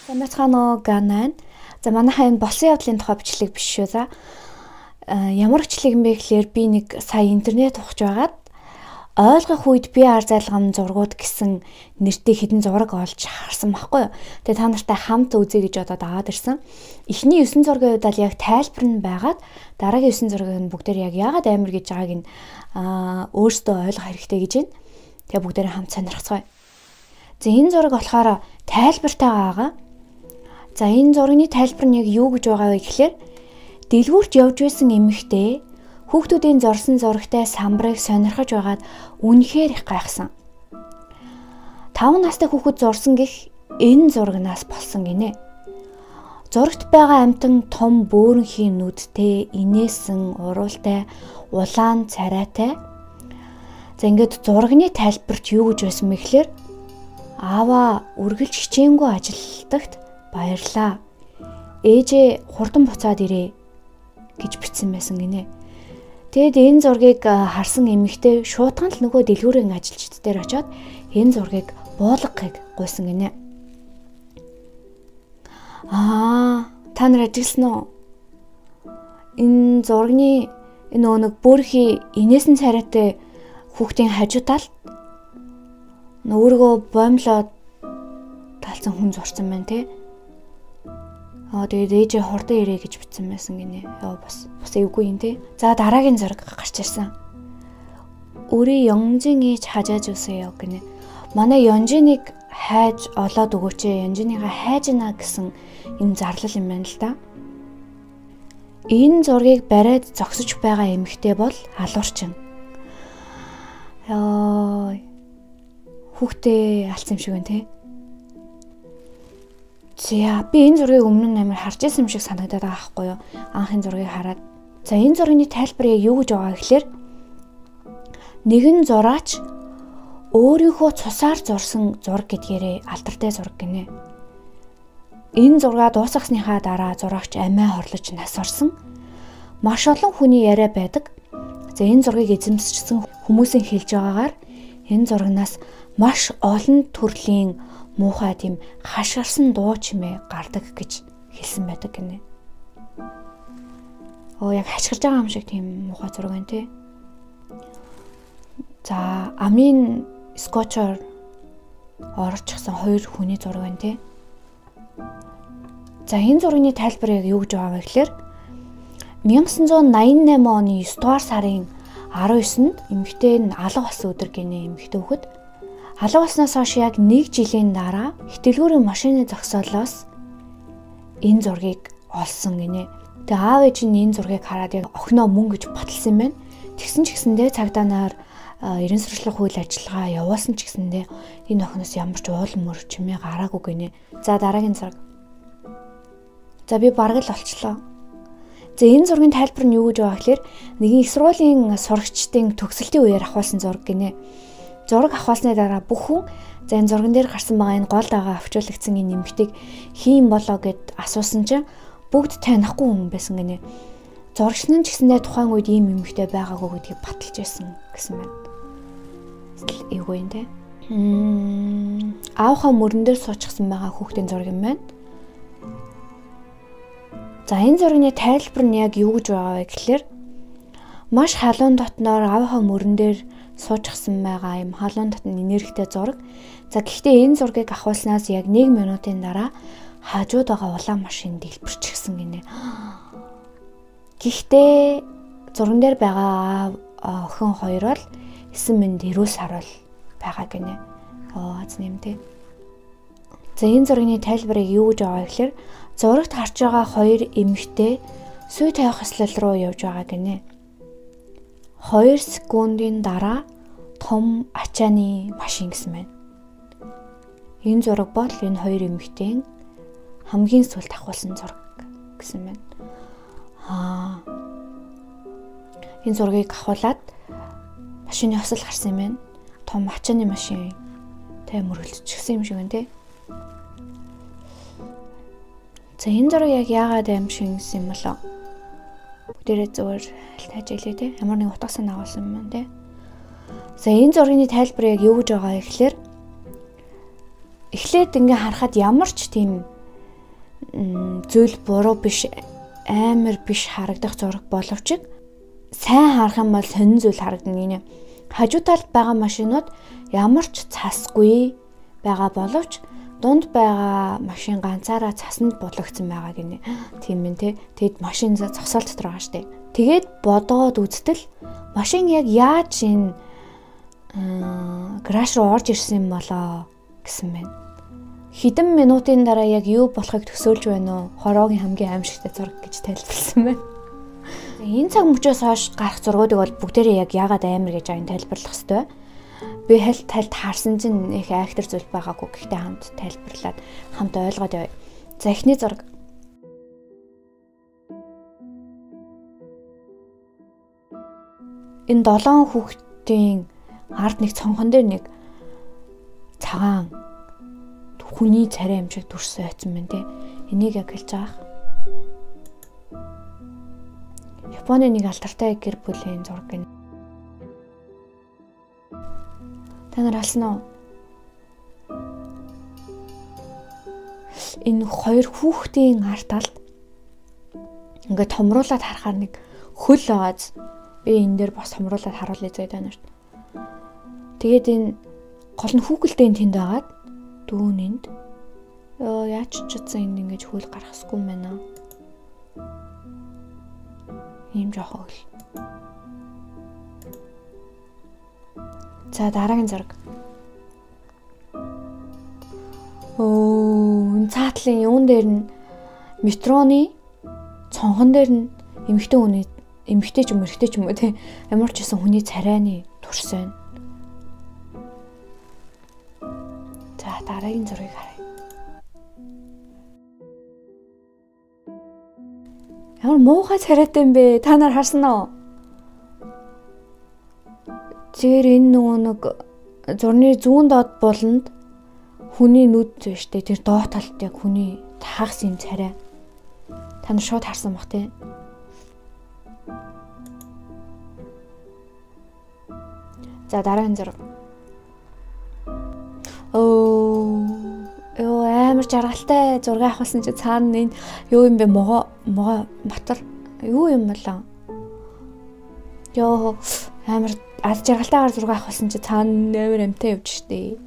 За мэцгаано ганаа. За манайхаа энэ болсон явдлын тухай бичлэг биш шүү. За ямар бичлэг юм бэ гэхээр би нэг сая интернет ухаж байгаад ойлгох үед би ар залгам зургууд гэсэн нэртэй хідэн зураг олж харсан байхгүй юу. Тэгээ та нартай хамт үзье гэж бодоод аваад ирсэн. Эхний 9 зургийн үед л яг тайлбар нь байгаад дараагийн 9 зургийг нь бүгдээр яг яагаад амар гэж байгааг нь өөрсдөө ойлгох хэрэгтэй гэж байна. Тэгээ бүгдээр хамт сонирхцгаая. За энэ зураг болохоор тайлбартай байгаа. За энэ зургийн тайлбар нь яг юу гэж байгаа вэ гэхээр дэлгүүрт явж байсан эмэгтэй хүүхдүүдийн зорсон зурагтай самбарыг сонирхож байгаад үнэхээр их гайхсан. 5 настай хүүхэд зурсан гэх энэ зурагнаас болсон гинэ. Зурагт байгаа амтан том бөөрөнхийн нүдтэй, инээсэн, уруултай, улаан царайтай. За ингээд зурагны тайлбарт юу гэж байсан бэ гэхээр аава үргэлж хичээнгүй ажилтагт баярлаа. Ээжээ хурдан буцаад ирээ гэж бичсэн байсан гинэ. Тэгэд энэ зургийг харсан эмэгтэй шуудхан л нөгөө дэлгүүрийн ажилчид дээр очиод энэ зургийг буулгахыг гуйсан гинэ. Та нар ажигласан уу? Энэ зургийн энэ нэг бөөрхий инээсэн царайтай хүүхдийн хажуудаа л өөрийгөө боомлоод талцсан хүн зурсан байна те. Тэгээд ээжээ хурдан ирээ гэж бичсэн байсан гинэ. Бас эвгүй юм те. За дараагийн зураг гарч ирсэн. Өөрийн Ёнжин ээж хажааж үсэё гинэ. Манай Ёнжиныг хайж олоод өгөөч ээ. Ёнжиныгаа хайжна гэсэн энэ зарлал юм байна л да. Энэ зургийг бариад зогсож байгаа эмэгтэй бол алуурчин. Хүүхдээ алцсан юм шиг байна те. За би энэ зургийг өмнө нь амар харж байсан юм шиг санагдаад байгаа байхгүй юу? Анхын зургийг хараад. За энэ зургийн тайлбар юу гэж байгаа гэхээр нэгэн зураач өөрийнхөө цусаар зурсан зураг гэдгээрээ алдартай зураг гинэ. Энэ зургаа дуусгасныхаа дараа зурагч амиа хорлож нас орсон. Маш олон хүний яриа байдаг. За энэ зургийг эзэмсчихсэн хүмүүсийн хэлж байгаагаар энэ зурагнаас маш олон төрлийн муухай тийм хашгирсан дуу чимээ гардаг гэж хэлсэн байдаг гинэ. Яг хашгирж байгаа юм шиг тийм муухай зураг байна те. За амийн скотчоор орчихсон 2 хүний зураг байна те. За энэ зургийн тайлбар яг юу гэж байгаа вэ гэхээр 1988 оны 9 дугаар сарын 19-нд эмэгтэй нь алга болсон өдөр гинэ эмэгтэй хүүхэд. Алга болсноос хойш яг 1 жилийн дараа хэтэлгүүрийн машины зогсоолоос энэ зургийг олсон гинэ. Тэгээ аав ээж нь энэ зургийг хараад яг охиноо мөн гэж баталсан юм байна. Тэгсэн ч гэсэндээ цагдаа нар ерэн сурчлах хууль ажиллагаа явуулсан ч гэсэндээ энэ охиноос ямар ч уул мөр чимээ гараагүй гинэ. За дараагийн зураг. За би бараг л олчлоо. За энэ зургийн тайлбар нь юу гэж байгаа гэхээр нэгэн их сургуулийн сурагчдын төгсөлтийн үеэр авахулсан зураг гинэ. Зураг авахулсны дараа бүх хүн за энэ зурган дээр гарсан байгаа энэ гол дагаа авчруулагдсан энэ нэмэгтэйг хийн болоо гэд асуусан чинь бүгд танихгүй хүн байсан гинэ. Зурагч нь ч гэсэндээ тухайн үед ийм нэмэгтэй байгаагүй гэдгийг баталж байсан гэсэн байна. Эвгүй юм те. Аавхаа мөрөн дээр суучихсан байгаа хүүхдийн зураг юм байна. За энэ зургийн тайлбар нь яг юу гэж байгаа вэ гэхээр маш халуун дотноор аавхаа мөрөн дээр суучихсан байгаа юм халуун дотны энергитэй зураг. За гэхдээ энэ зургийг авахулснаас яг 1 минутын дараа хажууд байгаа улаан машин дэлбэрчихсэн гинэ. Гэхдээ зурган дээр байгаа охин хоёр бол 9 минут эрүүл сарвал байгаа гинэ. Аз нэмтэй. За энэ зургийн тайлбарыг юу гэж байгаа гэхээр зурагт харж байгаа 2 эмэгтэй сүй тавих хэслэл рүү явж байгаа гинэ. 2 секундын дараа том ачааны машин гэсэн байна. Энэ зураг бол энэ 2 эмэгтэйн хамгийн сүүлд авахулсан зураг гэсэн байна. Энэ зургийг авахулаад машины осол гарсан юм байна. Том ачааны машин мөргөлдчихсэн юм шиг байна те. За энэ зураг яг яагаад аим шиг юм болоо? Бүгдээрээ зөвөр тайлж илээ те. Ямар нэг утгасан агуулсан юм байна те. За энэ зургийн тайлбар яг юу гэж байгаа вэ гэхээр эхлээд ингээ харахад ямар ч тийм зүйл буруу биш, амар биш харагдах зураг боловч сайн харах юм бол сонин зүйл харагдана гинэ. Хажуу талд байгаа машинууд ямар ч цасгүй байгаа боловч дунд байгаа машин ганцаараа цасанд булагдсан байгаа гинэ. Тийм ээ те. Тэгэд машин зогсоол дотор байгаа штэ. Тэгээд бодоод үзтэл машин яг яаж энэ краш руу орж ирсэн юм болоо гэсэн байна. Хэдэн минутын дараа яг юу болохыг төсөөлж байна уу? Хороогийн хамгийн аимшигтай зураг гэж тайлбарласан байна. Энэ цаг мөчөөс хойш гарах зургуудыг бол бүгдээрээ яг яагаад амар гэж аян тайлбарлах хэрэгтэй. Би тальд харсан чинь их актер зүйл байгаагүй. Гэхдээ хамт тайлбарлаад хамт ойлгоод явъя. За эхний зураг. Энэ 7 хүүхдийн ард нэг цонхон дээр нэг цагаан хүний царай юм шиг дүрсэн байсан байна те. Энийг яг хэлж байгаа. Японы нэг алдартай гэр бүлийн зураг гэнэ. Та нар алсан уу? Энэ хоёр хүүхдийн ард талд ингээд томруулаад харахаар нэг хөл байгааз. Би энэ дээр бас томруулаад харуулъя заяа та нарт. Тэгээд энэ гол нь хүүхэлдэйн тэнд байгаад дүүн энд яаж ч чадсан энд ингэж хөл гаргахгүй юм байна. Ийм жоох хөл. За дараагийн зураг. Энэ цаатлын юун дээр нь метроны цонхон дээр нь эмэгтэй ч юм уу те ямар ч гэсэн хүний царайны турс байна. За дараагийн зургийг харъя. Ямар муухай царайтай юм бэ? Та нар харсан уу? Зэр энэ нэг зурны зүүн доод болонд хүний нүд штэ тэр доод талд яг хүний таагс юм царай. Та нар шууд харсан бах тий. За дараагийн зураг. Амар жаргалтай зураг авахсан чи цаана энэ юу юм бэ? Могоо мотор юу юм болоо? Йоо амар аз жаргалтайгаар зураг авахсан чи цаана амар амтай явж штэ.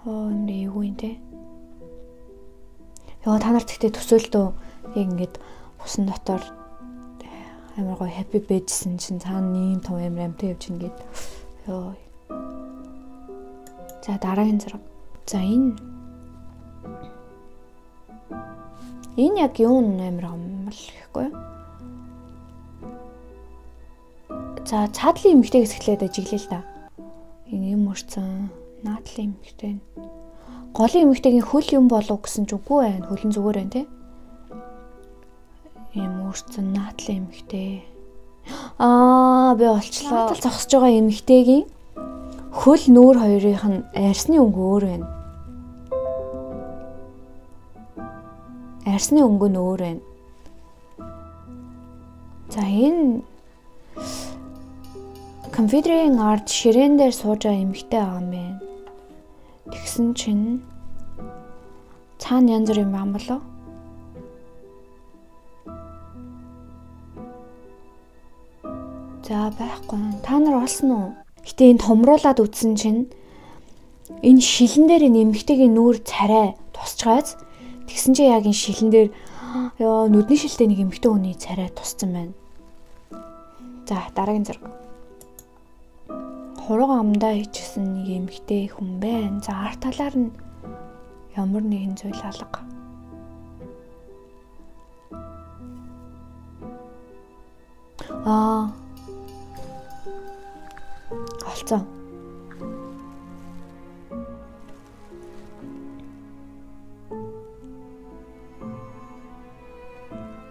Энэ юу юм те? Йоо та нарт тэгтээ төсөөлтөө яг ингээд усан дотор амар гоё happy байжсэн чинь цаана ийм том амар амтай явж ингээд ёо. За дараагийн зураг. За энэ яг юу амар амбал гэхгүй юу? За цаадлын эмэгтэйгээс эхлээд ажиглая л да. Энэ юм урцсан наадлын эмэгтэй. Голын эмэгтэйгийн хөл юм болов гэсэн ч үгүй байна. Хөлн зүгээр байна те. Ийм урцсан наадлын эмэгтэй. Би олчлоо. Наадлал зогсож байгаа эмэгтэйгийн хөл нүүр хоёрынх нь арьсны өнгө өөр байна. Арьсны өнгө нь өөр байна. За энэ компьютерийн ард ширээн дээр сууж байгаа эмэгтэй байгаа юм байна. Тэгсэн чинь цаана янз бүр юм байна болоо. За байхгүй. Та нар олсон уу? Гэтэ энэ томруулаад үтсэн чинь энэ шилэн дээр энэ эмэгтэйгийн нүүр царай тусчгааз тэгсэн чинь яг энэ шилэн дээр нүдний шилтэй нэг эмэгтэй хүний царай туссан байна. За дараагийн зураг. Хурууг амдаа хийчихсэн нэг эмэгтэй хүн байна. За арт талаар нь ямар нэгэн зүйл алга. Олцоо.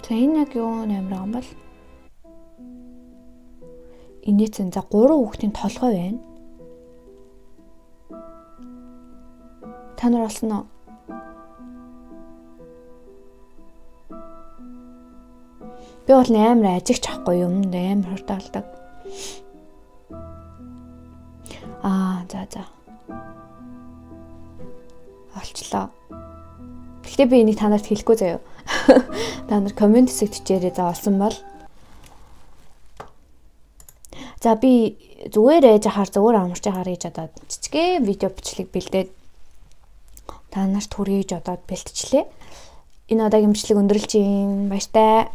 За энэ яг юу нэмэр юм бол инээцэн за 3 хүүхдийн толгой байна. Та нар олсон уу? Би бол амар ажигч ахгүй юмд амар хурдаалдаг. За. Олчлоо. Гэхдээ би энийг та нарт хэлэхгүй заяа. Та нар комент секцээрээ заасан бол. За би зүгээр ээж ахаар зүгээр амарч ахаар ээж одоо жижигхэн видео бичлэг бэлдээд та нарт хүргэж одоо бэлтжлээ. Энэ удаагийн бичлэг өндөрлж юм баяртай.